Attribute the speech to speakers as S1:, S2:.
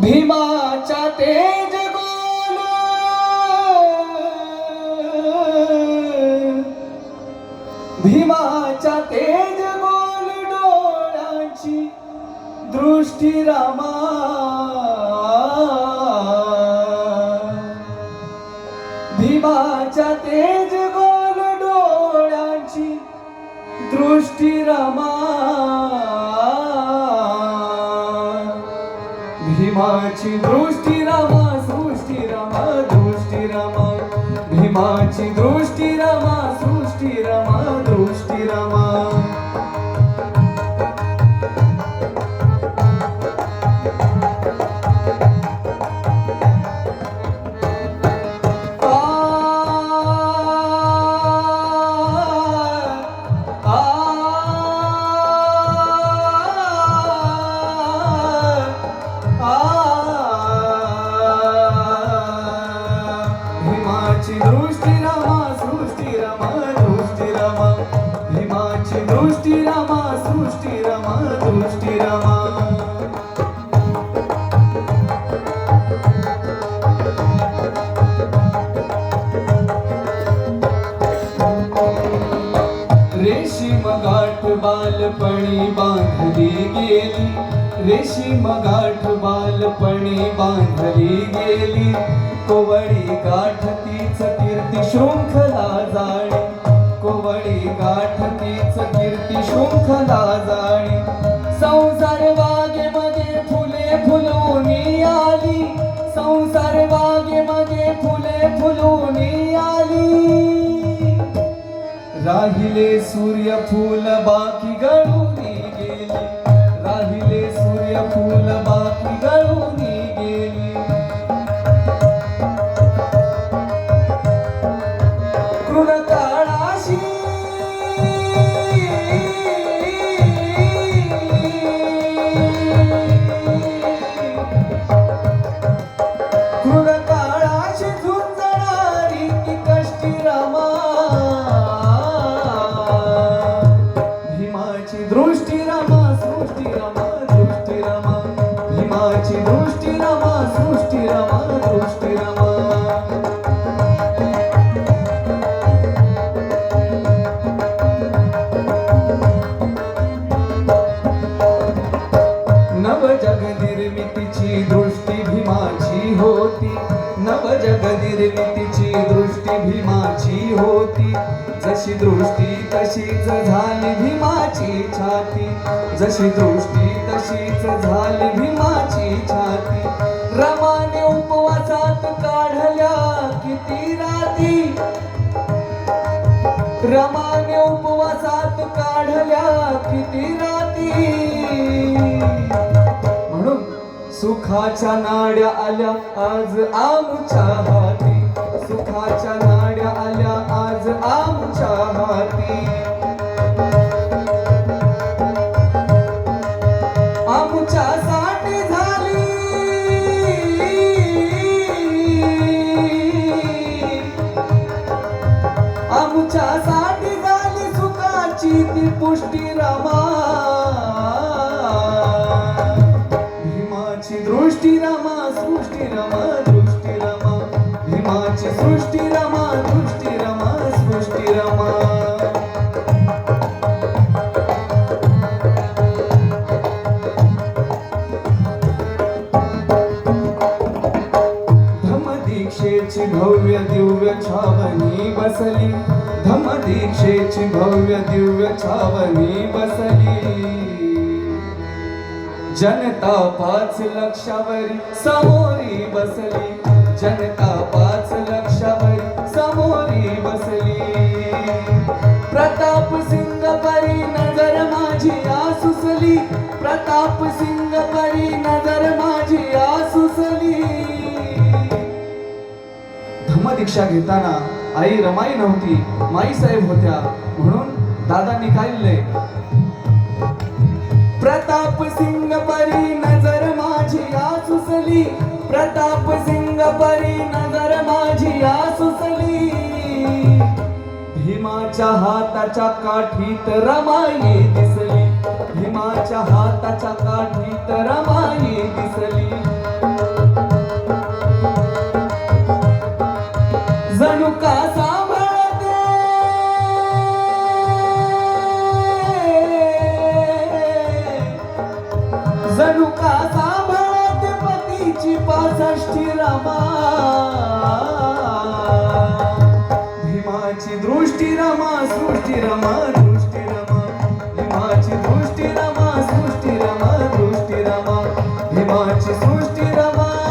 S1: भीमाच्या तेज गोल भीमाच्या तेज गोल डोळ्यांची दृष्टी रामा भीमाच्या तेज गोल डोळ्यांची दृष्टी रामा भीमाची दृष्टी रामा सृष्टी रामा दृष्टी रामा भीमाची दृष्टी रामा सृष्टी रामा दृष्टी रामा भीमाची दृष्टी रामा सृष्टी रामा दृष्टी रामा भीमाची दृष्टी रामा सृष्टी रामा दृष्टी रामा रेशीम गाठ बालपणी बांधली गेली रेशीम गाठ बालपणी बांधली गेली कोवळी गाठ तीच कीर्ती शृंखला जाणी कोवळी गाठ तीच कीर्ती शृंखला जाणी संसार वागे मध्ये फुले फुलूनी आली संसार वागे मध्ये फुले फुलूनी आली राहिले सूर्यफूल बाकी गळूनी गेली राहिले सूर्यफूल बाकी गळूनी गेली कृणकाळाशी कृणकाळाशी झुंजणारी ती कष्टी रामा भीमाची दृष्टी रामा सृष्टी रामा दृष्टी रामा भीमाची दृष्टी रामा सृष्टी रामा दृष्टी रामा नवजग निर्मितीची दृष्टी भीमाची होती नवजग निर्मितीची दृष्टी भीमाची होती जशी दृष्टी तशीच झाली भीमाची छाती जशी दृष्टी तशीच झाली भीमाची छाती रमाने उपवासात काढल्या किती राती रमाने उपवासात काढल्या किती राती म्हणून सुखाच्या नाड्या आल्या आज आमच्या हाती सुखाच्या नाड्या आल्या आज आमच्या हाती आमच्यासाठी झाली आमच्यासाठी झाली सुखाची ती पुष्टी रामा भीमाची दृष्टी रामा सृष्टी रामा दृष्टी रामा भीमाची सृष्टी रामा दृष्टी रामा सृष्टी रामा धम्मदीक्षेची भव्य दिव्य छावणी बसली धम्मदीक्षेची भव्य दिव्य छावणी बसली जनता 5 लक्षावरी समोरी बसली जनता 5 लक्षावरी समोरी बसली प्रताप सिंग परी नजर माझी आसुसली प्रताप सिंग परी नजर माझी आसुसली धम्मदीक्षा घेताना आई रमाई नव्हती माई साहेब होत्या म्हणून दादांनी काय लिहिलंय प्रताप सिंग परी नजर माझी आसुसली प्रताप सिंग परी नजर माझी आसुसली भीमाच्या हाताच्या काठीत रमाई दिसली भीमाच्या हाताच्या काठीत रमाई दिसली सृष्टी रमा भीमाची दृष्टी रमा सृष्टी रमा दृष्टी रमा भीमाची दृष्टी रमा सृष्टी रमा दृष्टी रमा भीमाची सृष्टी रमा